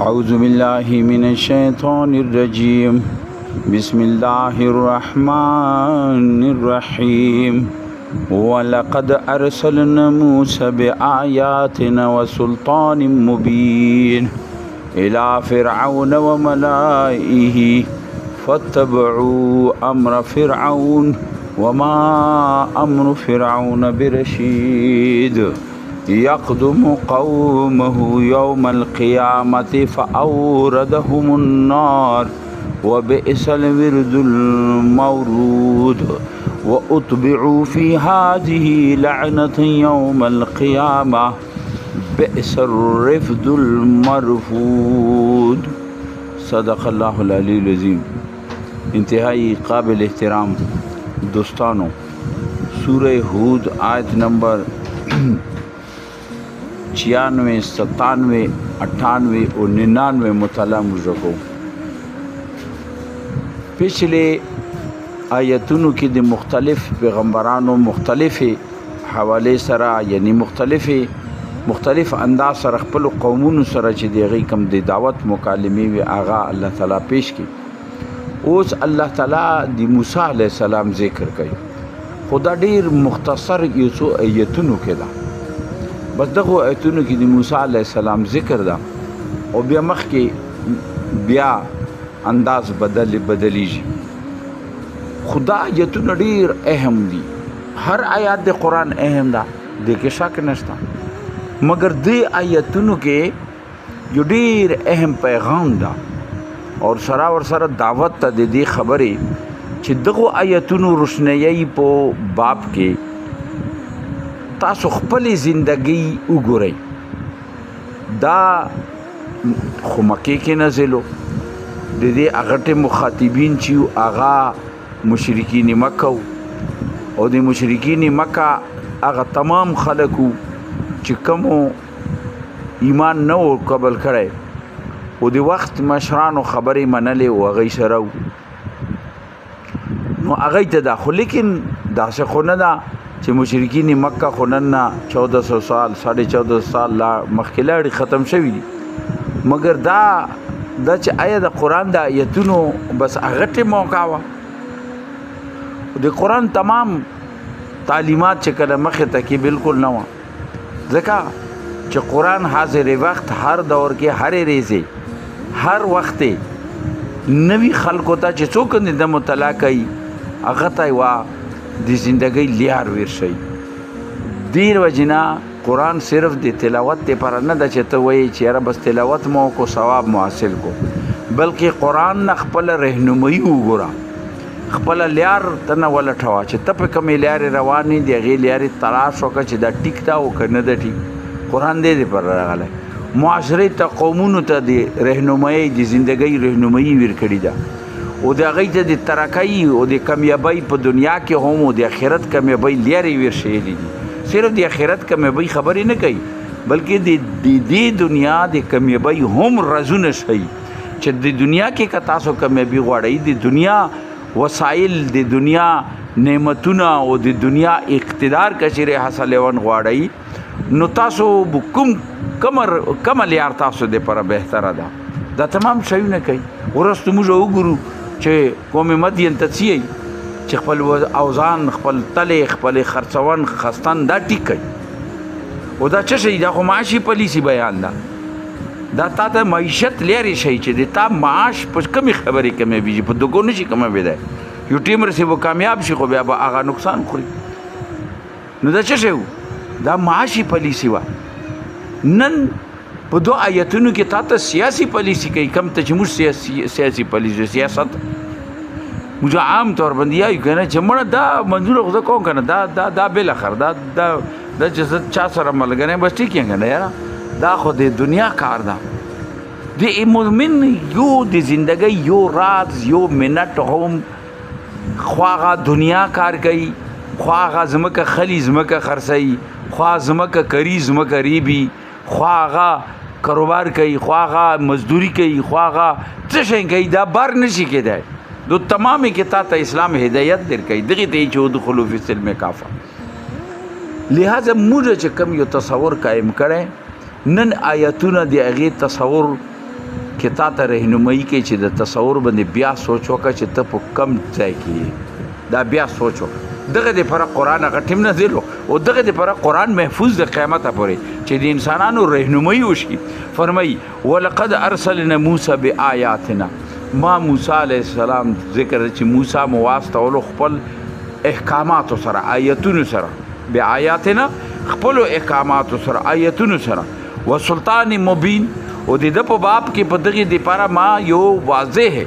أعوذ بالله من الشيطان الرجيم بسم الله الرحمن الرحيم ولقد أرسلنا موسى بآياتنا وسلطان مبين إلى فرعون وملائه فاتبعوا أمر فرعون وما أمر فرعون برشيد يقدم قومه يوم القيامة فأوردهم النار وبئس الورد المورود وأتبعوا في هذه لعنة يوم القيامة بئس الرفد المرفود. صدق الله العلی العظیم. انتہائی قابل احترام دوستانو، سورہ ہود آیت نمبر 96, 97, 98 اور 99 مطالعہ مجھو. پچھلے آیتونو کی د مختلف پیغمبرانو مختلف حوالے سره یعنی مختلف انداز سره خپل قومونو سره چې دی غي کم د دعوت مکالمه وی آغا الله تعالی پیش کی. اوس الله تعالی د موسی علیہ السلام ذکر کوي. خدا ډیر مختصر یو څو آیتونو کې ده، بس دغه آیتونو کې د موسی علیہ السلام ذکر ده او بیا مخ کې بیا انداز بدلیږي. خدا آیتونه ډیر اهم دي، هر آیات د قرآن اهم ده، د کې شک نشته، مگر د آیتونو کې یو ډیر اهم پیغام ده اور سره دعوت ته د دې خبرې چې دغه آیتونو روشنیي په باب کې تاسو خپل زندگی وګورئ. دا خو مکې کې نازلو، د دې هغه مخاطبین چې هغه مشرکین مکه او د مشرکین مکه هغه تمام خلکو چې کومو ایمان نه و قبل کړی او د وخت مشرانو خبرې منلې او هغوی سره نو هغوی ته دا. خو لیکن داسې خو نه ده چې مشرکین مکه خو نن نه 1400 سال 1450 سال مخکې لاړې ختم شوي دي، مګر دا چې آیا د قرآن د آیتونو بس هغه ټیم موقع وه. د قرآن تمام تعلیمات چې کله مخې ته کې بالکل نه وه، ځکه چې قرآن حاضر وخت هر دور کې هر ریزې هر وخت نوی خلکو ته چې څوک د مطالعه کوي هغه ته یوه د زندگی لیار ویر شي. دیر وجنا قرآن صرف د تلاوت لپاره نه ده چې ته وایې چې یاره بس تلاوت مو کو ثواب مو حاصل کو، بلکې قرآن نه خپل رهنمایي وګوره، خپل لیار ته نه ولټوه چې ته په کومې لیارې روانې د هغې لیارې تلاش وکړه چې دا ټیک ده او که نه ده ټیک. قرآن دې دپاره راغلی، معاشرې ته قومونو ته د رهنمایي د زندګۍ رهنمایي ویر کړې ده او د هغوی ته د ترقۍ او د کامیابۍ په دنیا کې هم او د آخرت کامیابۍ لیارې ویر شویلي دي. صرف د آخرت کامیابۍ خبرې نه کوي، بلکې د دې دنیا د کامیابۍ هم رازونه ښیي چې د دنیا کې که تاسو کامیابي غواړئ، د دنیا وسایل، د دنیا نعمتونه او د دنیا اقتدار که چیرې حاصلول غواړئ نو تاسو کومه لیار تاسو دپاره بهتره ده. دا تمام شیونه کوي. وروسته موږ وګورو چې قوم مدین ته څه چې خپل اوزان، خپل تلې، خپل خرڅون خستان دا ټیک کوي. او دا څه شي؟ دا خو معاشي پالیسي بیان ده. دا تا ته معیشت لیارې شي چې د تا معاش په کمې خبرې کمیږي، په دوګو نه شي کموي. دی یو ټیم رسي به کامیاب شي خو بیا به هغه نقصان خوري. نو دا څه شی و؟ دا معاشي پالیسي وه. نن په دو آیتونو کې تا ته سیاسي پالیسي کوي، کم ته چې موږ سیاسي پالیسي سیاست موږ عام طور باندې یایو که نه چې مړه دا منظوره خو زه کوم که نه دا بالاخر دا چې زه چا سره ملګری بس ټیک یم که نه یاره دا خو د دنیا کار ده. د مؤمن یو د زندګۍ یو راز یو منټ هم خوا هغه دنیا کار کوي، خوا هغه ځمکه خلي ځمکه خرڅوي، خوا ځمکه کري ځمکه ریبي، خوا هغه کاروبار کوي، خوا هغه مزدوری کوي، خوا هغه څه شی کوي. دا بار نشي کېدی. دو تمامي کې تا ته اسلام هدایت در کوي، دغې ته یې چې ادخلوا فی السلم کافه. لہذا موږ چې کوم یو تصور قائم کړی نن آیاتونه د هغې تصور کې تا ته رهنمایي کوي چې د تصور باندې بیا سوچ وکړه چې ته په کم ځای کې دا بیا سوچ وکړه دغه دپاره قرآن هغه ټیم نازل او دغه دپاره قرآن محفوظ د قیامته پورې چې د انسانانو رهنمایي وشي. فرمایي ولقد ارسلنا موسی بآیاتنا ما موسی علیه السلام ذکر چې موسی مو واستولو خپل احکاماتو سره آیتونو سره بآیاتنا خپلو احکاماتو سره آیتونو سره و سلطان مبین او د ده په باب کې په دغې دپاره ما یو واضح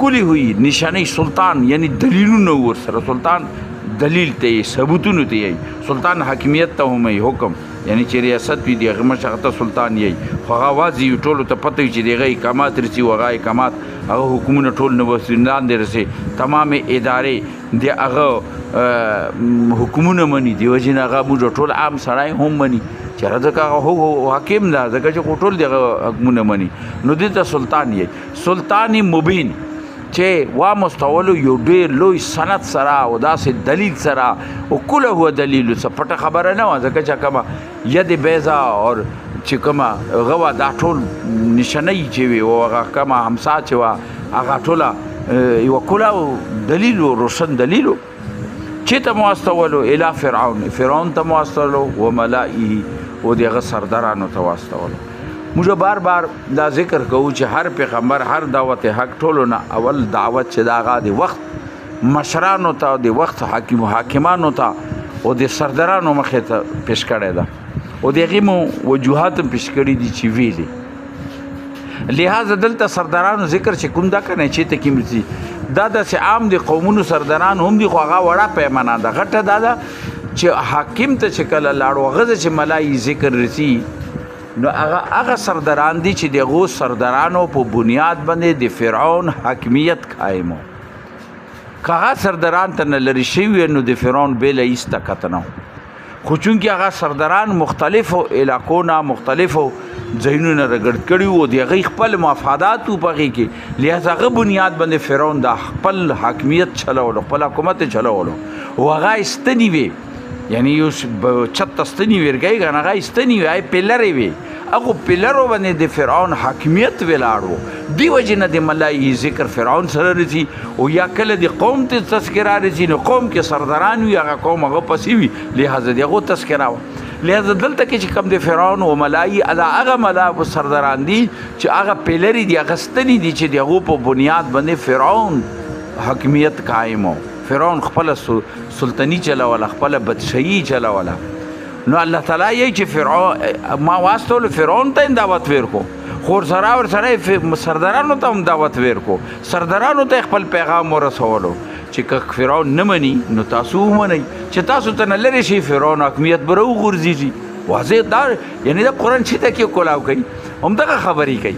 کلی ہوئی نشانی سلطان یعنی دلیلونه ورسره سلطان دلیل ته یې ثبوتونو ته یې سلطان حاکمیت ته هم یې حکم یعنی چې ریاست وي د هغه مشر ته سلطان یې خو هغه واضح وي ټولو ته پته وي چې د هغه احکامات رسي و هغه احکامات هغه حکومونه ټول نه بس لاندې رسي تمامې ادارې د هغه حکومونه مني د وجې نه هغه موږ ټول عام سړی هم مني چې هغه ځکه هغه حاکم ده ځکه چې ټول دغه حکومونه مني نو دې ته سلطان یې سلطان مبین چې وا مستولو یو ډېر لوی سند سره او داسې دلیل سره او کله هو دلیل څه پټه خبره نه وه ځکه چې کومه ید بیضا اور چې کومه هغه وه دا ټول نشانۍ چې وي او هغه کومه همسا چې وه هغه ټوله یوه کله دلیل و روشن دلیل و چې ته مو واستولو الی فرعون ته مو واستولو و ملائه او د هغه سردارانو ته واستولو. موږ بار بار دا ذکر کوو چې هر پیغمبر هر دعوت حق ټولو نه اول دعوت چې دا هغه د وخت مشرانو ته د وخت حاکمانو ته او د سردارانو مخې ته پیش کړی ده او د هغې مو وجوهات هم پیش کړي دي چې ویلې لہذا دلته سردارانو ذکر چې کوم دا که نه چې ته کوم ځي دا داسې عام د قومونو سرداران هم دي خو هغه وړه پیمانه ده غټه دا ده چې حاکم ته چې کله لاړو هغه چې ملایي ذکر رسي نو هغه سرداران دي چې د هغو سردارانو په بنیاد باندې د فرعون حاکمیت قایم و که هغه سرداران ته نه لرې شوي نو د فرعون بېله ایسته کته نه خو چونکې هغه سرداران مختلفو علاقو نه مختلفو ځایونو نه راګډ کړي وو د هغوی خپل مفادات و په هغې کې لهذا هغه بنیاد باندې فرعون دا خپل حاکمیت چلولو خپل حکومت یې چلولو او هغه ایستنې وې یعنی یو چت ستنی ورګی کنه هغه ستنی وای پیلرې وی هغه پیلرو باندې د فرعون حاکمیت ولاړو دی وجنه د ملایي ذکر فرعون سره رسی او یا کله د قوم ته تذکرہ رسی نو قوم کې سرداران وی هغه قوم هغه پسی وی لہذا دغه تذکرہ لہذا دلته کې چې کم د فرعون او ملایي هغه ملا او سرداران دي چې هغه پیلرې دي هغه ستنی دي چې دغه په بنیاد باندې فرعون حاکمیت قائم فرعون خپل سلطنی چلوله خپل بادشاهي چلوله نو الله تعالی یې چې فرعون ما واستولو فرعون ته دعوت ورکو خو ورسره سردارانو ته هم دعوت ورکو سردارانو ته خپل پیغام ورسولو چې که فرعون نه مني نو تاسو ومنئ چې تاسو ته نه لرې شي فرعون حاکمیت به راوغورځېږي واضح دا یعنې دا قرآن چې ته کې کولاو کوي همدغه خبرې کوي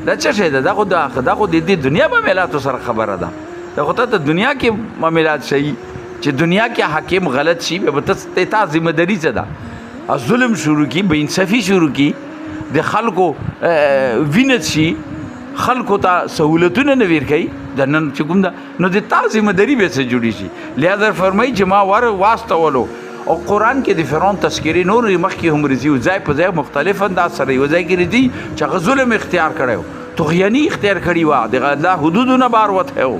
دا څه شی ده دا خو د دې دنیا معاملاتو سره خبره ده دا خو ته دنیا کې معاملات شي چې دنیا کې حاکم غلط شي بیا به تا ذمہ داري څه ده ظلم شروع کی بے انصافي شروع کی د خلکو وینت شي خلکو ته سہولتونه نه ورکوي د نن چې کوم ده نو د تا ذمہ داري به څه جوړي شي لہذا فرمایي چې ما واستولو او قرآن کې د فرعون تذکرې نور مخکې هم رځي او ځای په ځای مختلف انداز سره یو ځای کې رځي چې هغه ظلم اختیار کړی و طغیاني اختیار کړي وه د الله حدودو نه بار وتی و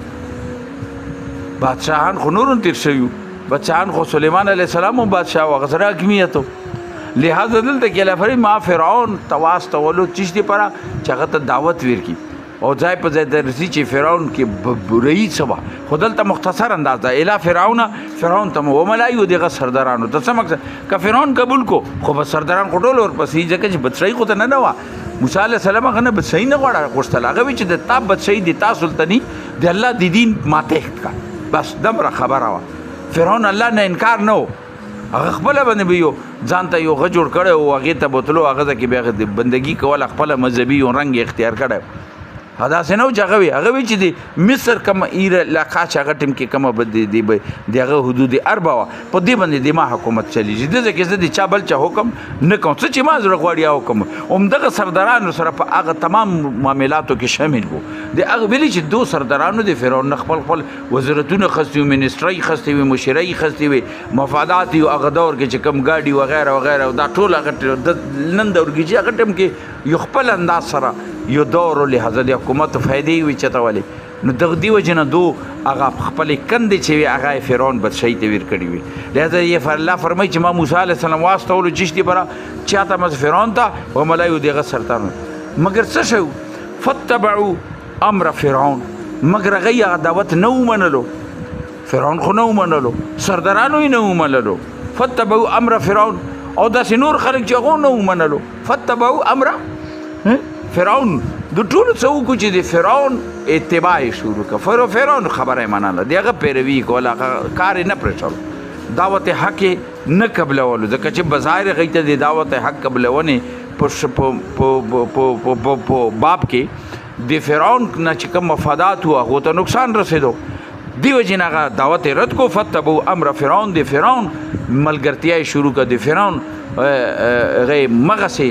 بادشاهان خو نورم تیر شوي بادشاهان خو سلیمان علیه السلام هم بادشاه و هغه سره حاکمیت و لہذا دلته کې الله فرمایي ما فرعون ته واستولو چیز دپاره چې هغه ته دعوت ورکړي او ځای په ځای ته رسي چې فرعون کې رئیس وه خو دلته مختصر انداز ده الی فرعون ته مو وملایي و دغه سردارانو ته څه مقصد که فرعون قبول کو خو به سرداران خو ټول ورپسې ځکه چې بادشاهي خو ته نه وه موسی علیه السلام هغه نه بادشاهي نه غواړه غوښتل هغه وایي چې د تا بادشاهي د تا سلطني د الله د دین ماتې کړه بس دمره خبره وه فرعون الله نه انکار نه و هغه خپله باندې به یو ځان ته یو غه جوړ کړی و هغې ته بوتلو هغه ته کې بیا د بندګي کوله خپله مذهبي یو رنګ اختیار کړی هداسې نه و چې هغه وی چې د مصر کوم ایره علاقه چې هغه ټیم کې کومه د هغه حدود اربع وه په دې باندې د ما حکومت چلیږي دغه کې زه د چا بل چا حکم نه کوم څه چې ما زړه غواړي حکم همدغه سردارانو سره په هغه تمام معاملاتو کې شامل وو د هغه ویلي چې دو سردارانو د فرعون نه خپل وزارتونه خستي وي منسټرۍ خستي وي مشرۍ خستي وي مفادات یو هغه دور کې چې کوم ګاډي وغیره وغیره دا ټول هغه نن دور کې چې هغه ټیم کې یو خپل انداز سره یو دور لحاظه د حکومت فائدې وي چتولې نو دغه دی وجنه دو هغه خپل کندې چې وي هغه فرعون بدشي ته ور کړی وي لہذا یې الله فرمایي چې ما موسی علیه السلام واستول چشتي برا چاته مز فرعون ته و ملایو دغه سرطان مگر څه شو فتبعوا امر فرعون مگر هغه دعوت نو منلو فرعون خو نو منلو سردارانو یې نو منلو فتبعوا امر فرعون او داسې نور خلک چې هغه نو منلو فتبعوا امر فرعون د ټولو څه وکړو چې د فرعون اتباع یې شروع کړه فرعون خبره یې منله د هغه پیروي کوله کار یې نه پرېښلو دعوت حق یې نه قبلولو ځکه چې بظاهر هغوی ته د دعوت حق قبلونې په باب کې د فرعون نه چې کوم مفادات وو هغو ته نقصان رسېدو دی وجې نه هغه دعوت یې رد کو فتبعوا امر فرعون د فرعون ملګرتیا یې شروع کړه د فرعون غي مغسي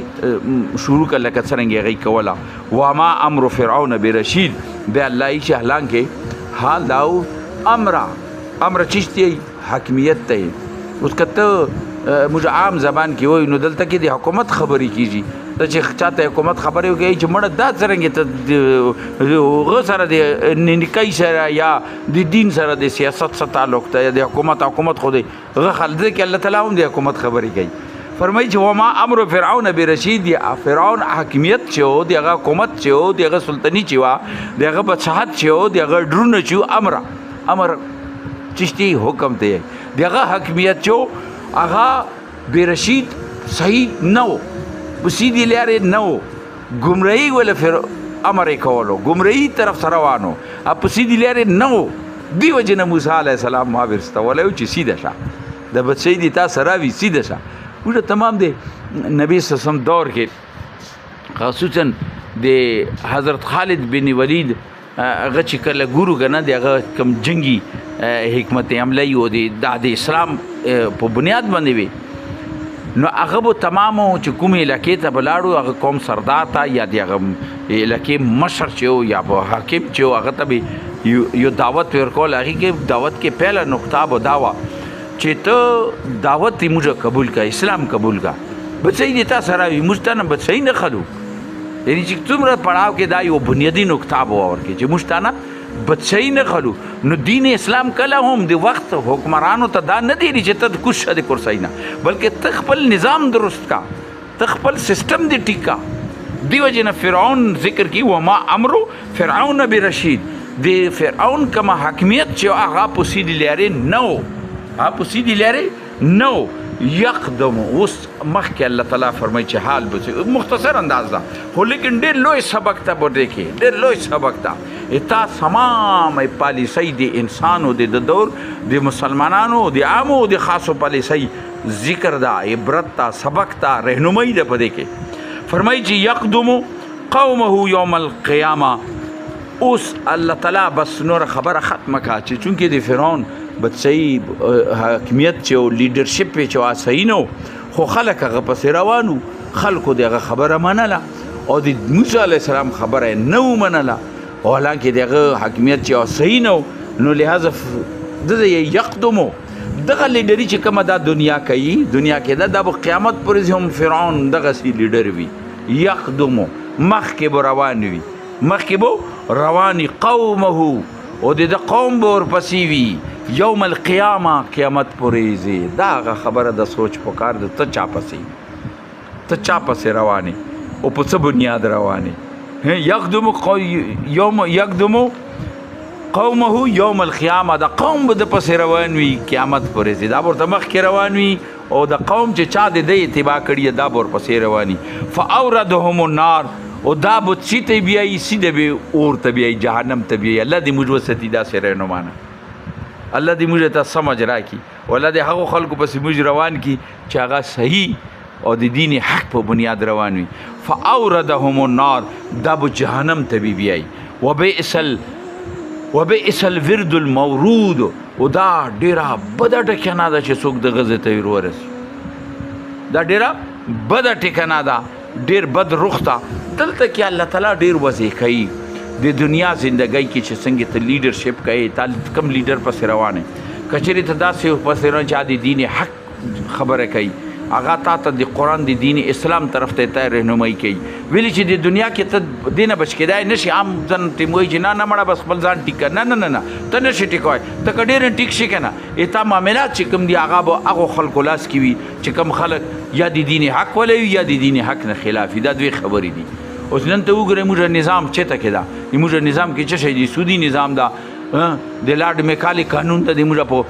شروع کړه لکه څنګه غي کوله وما امر فرعون برشید به الله یې شهلان کې حال داو امر چشتي حاکمیت ته اوس کته موږ عام زبان کې وای نو دلته کې د حکومت خبرې کیږي د چې چاته حکومت خبرې وکړي چې مړه دا څنګه ته غو سره د ننکای سره یا د دین سره د سیاست سره تعلق ته د حکومت خو دی غو خلک کې الله تعالی هم د حکومت خبرې کوي فرمایي چې وما امر فرعون برشید یا فرعون حاکمیت چې او دغه حکومت چې او دغه سلطنتي چې وا دغه بچات چې او دغه ډرونه چې امر چشتي حکم ته دغه حاکمیت چې هغه برشید صحیح نو بسیدی لارې نو گمراهی ولا امر کولو گمراهی طرف سره روانو اپ سیدی لارې نو دی وجنه موسی علیه السلام ما ورسته ولې چې سیده شه د بچی دی تاسو راوي سیده شه وړه تمام دی نبی صلی الله علیه وسلم دور کې خصوصا د حضرت خالد بن ولید هغه چې کله ګورو کنه دی هغه کم جنگي حکمت عملی او د اسلام په بنیاد باندې وي نو هغه به تمامو چې کومې علاقې ته بلاړو هغه قوم سردار ته یا د هغه علاقې مشر چې یا به حاکم چې هغه ته به یو دعوت ورکول هغې کې دعوت کې پهله نقطه به دا وه چې ته دعوت یې موږ قبول کا اسلام قبول کا بچی دی تا سره وي موږ ته نه بچی نه خلو یعنی چې څومره پړاو کې دا یو بنیادي نقطه به ورکړي چې موږ ته نه بچی نه خلو نو دین اسلام کله هم د وخت حکمرانو ته دا نه دی چې ته کوش د کرسۍ نه بلکې ته خپل نظام درست کا ته خپل سیستم دی ټیک کا دی وجه نه فرعون ذکر کی وما امر فرعون برشید د فرعون کما حاکمیت چې هغه په سیدی لارې نو په سیدی لارې نو یقدم اوس مخکې الله تعالی فرمایي چې حال به مختصر انداز ده خو لیکن ډېر لوی سبق ته به کې ډېر لوی سبق ته اتا تمام پالیسۍ د انسانو د دور د مسلمانانو د عامو د خاصو پالیسۍ ذکر ده عبرت ته سبق ته رهنمایي ده په دې کې فرمایي چې یقدم قومه یوم القیامه اوس الله تعالی بس نور خبره ختمه کا چې چونکې د فرعون بچی حاکمیت چې او لیډرشپ چې صحیح نو خو خلک هغه پسې روانو خلکو دغه خبره منله او د موسی علیه السلام خبره نه منله او حالانکه دغه حاکمیت چې صحیح نو لہذا د یقدمو دغه لیډري چې کومه دا دنیا کوي دنیا کې دا د قیامت پورې هم فرعون دغه سي لیډر وي یقدمو مخکې به روان وي مخکې به رواني قومه او د قوم به ورپسې وي یوم القیامه قیامت پورې ځي دا هغه خبره د سوچ پکار ده ته چا پسې روانې او په څه بنیاد روانې یقدمو قومه یوم القیامه د قوم به د پسې روان وي قیامت پورې ځي دا به ورته مخکې روان وي او د قوم چې چا د دې اتباع کړي دا به ورپسې رواني فاوردهم النار او دا به چې ته بیایي سیده به اور ته بیایي جهنم ته بیایي الله دې موږ وساتي داسې رهنمانه الله دې موږ ته سمجھ راکړي او الله دې هغو خلکو پسې موږ روان کړي چې هغه صحیح او د دین حق په بنیاد روان وي فاوردهم النار دا به جهنم ته بیایي وبئس الورد المورود او دا ډیره بده ټکنه ده چې څوک د غزې ته ورسي دا ډیره بده ټکنه ده ډیر بد رخ ده دلته کې الله تعالی ډیر وضع کوي د دنیا زندګۍ کې چې څنګه ته لیډرشپ کوي تا کم لیډر پسې روانه کچېرې ته داسې پسې روان چې د دین حق خبره کوي هغه تا ته د قرآن د دین اسلام طرف ته رهنمایي کوي ویلي چې د دنیا کې ته دینه بچ کېدای نشي عام ځن ته وایي چې نه مړه بس خپل ځان ټیک نه ته نشي ټیکوای ته که ډېر ټیک شي که نه اتا معاملات چې کوم دي هغه به هغو خلکو لاس کې وي چې کوم خلک یا د دین حق ولی وي یا د دین حق نه خلاف وي دا دوی خبرې دي اوس نن ته وګورئ موږ نظام چېرته کې ده موږ نظام کې څه شی دي سودي نظام ده د لارډ میکالي قانون ته د موږ په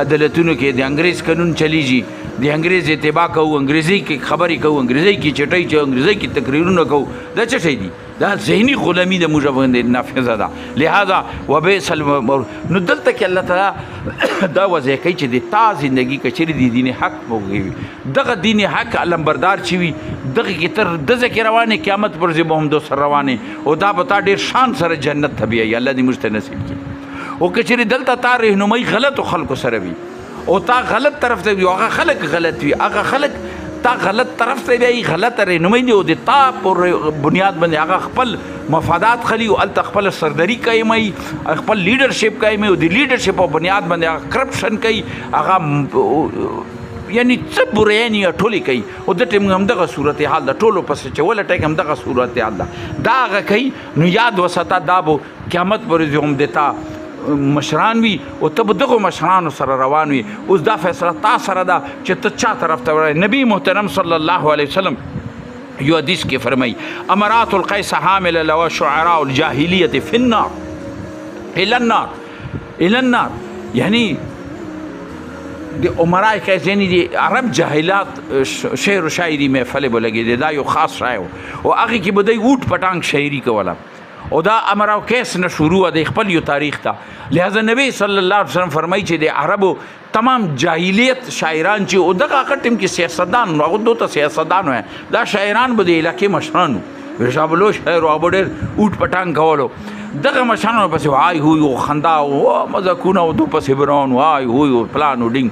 عدالتونو کې د انګریز قانون چلیږي د انګریز اتباع کوو انګریزي کې خبرې کوو انګریزي کې چټۍ چې انګریزي کې تقریرونه کوو دا څه شی دي دا ذهني غلامي د موږ باندې نافذه ده لہذا وبئس نو دلته کې الله تعالی دا وضع کوي چې د تا زندګي کې چیرې د دین حق وګوي دغه دین حق علمبردار چې وي دغه کې تر دغه کې روانه قیامت پر ځای به هم دو سره روانه او دا به تا ډېر شان سره جنت ته بیایي الله دې موږ ته نصیب کړي او که چیرې دلته تا رهنمایي غلطو خلکو سره وي او تا غلط طرف ته وي هغه خلک غلط وي هغه خلک تا غلط طرف ته بیایي غلط رهنمایي دی او د تا پر بنیاد باندې هغه خپل مفادات خلی او هلته خپل سردري قایموي خپل لیډرشپ قایموي او د لیډرشپ په بنیاد باندې هغه کرپشن کوي هغه یعنی څه بریاني ټولې کوي او د ټیم همدغه صورتحال د ټولو پسې چې وله ټیک همدغه صورتحال ده دا هغه کوي نو یاد وساته دا به قیامت پر ورځ هم دیتا مشران وي او ته به دغو مشرانو سره روان وي اوس دا فیصله تا سره ده چې ته چا طرف ته وړی نبی محترم صلی الله علیه وسلم یو حدیث کې فرمایي امرات القیس حامل لوا شعراء الجاهلیت فی النار الی النار یعنی د عمرای قیس یعنی د عرب جاهلات شعر و شاعري محفل به لګېدې دا یو خاص شاعر او هغې کې به دوی اوټ پټانګ شاعري کوله او دا امر او کیس نه شروع د خپل یو تاریخ ته لہذا نبی صلی الله علیه وسلم فرمایي چې د عربو تمام جاهلیت شاعران چې او دغه ټیم کې سیاستدان هغه دوته سیاستدان وای دا شاعران به د علاقې مشرانو ورشابلو شاعر او ډېر اوټ پټانګ کولو دغه مشرانو پسې وای هو خندا او مزکونه او دو پسې برون وای هو پلان او ډینګ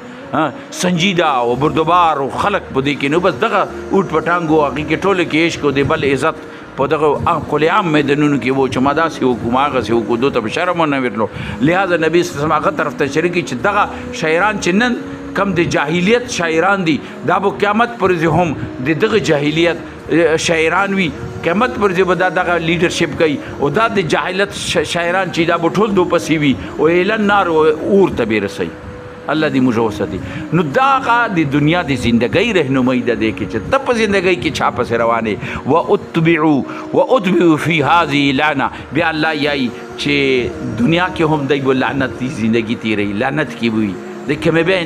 سنجیده او بردبار او خلق په دې کې نو بس دغه اوټ پټانګو هغې کې ټوله کې عشق او د بل عزت په دغه قل عام میدانونو کې و چې ما داسې وکړو ما هغسې وکړو دو ته به شرم ونه ورلو لہذا نبي صلی الله علیه وسلم هغه طرف ته شریکي چې دغه شاعران چې نن کم د جاهلیت شاعران دي دا به قیامت پر ورځې هم د دغه جاهلیت شاعران وي قیامت پر ورځې به دا دغه لیډرشپ کوي او دا د جاهلیت شاعران چې دا به ټول دو پسې وي او الی النار اور ته به رسوي الله دې موږ وساتي نو دا هغه د دنیا د زندګۍ رهنمایي ده دی کې چې ته په زندګۍ کې چا پسې روانې واتبعوا فی هذه لعنه بیا الله یایي چې دنیا کې هم دی به لعنت زندګي تېروي لعنت کې به وي د کې مې بیا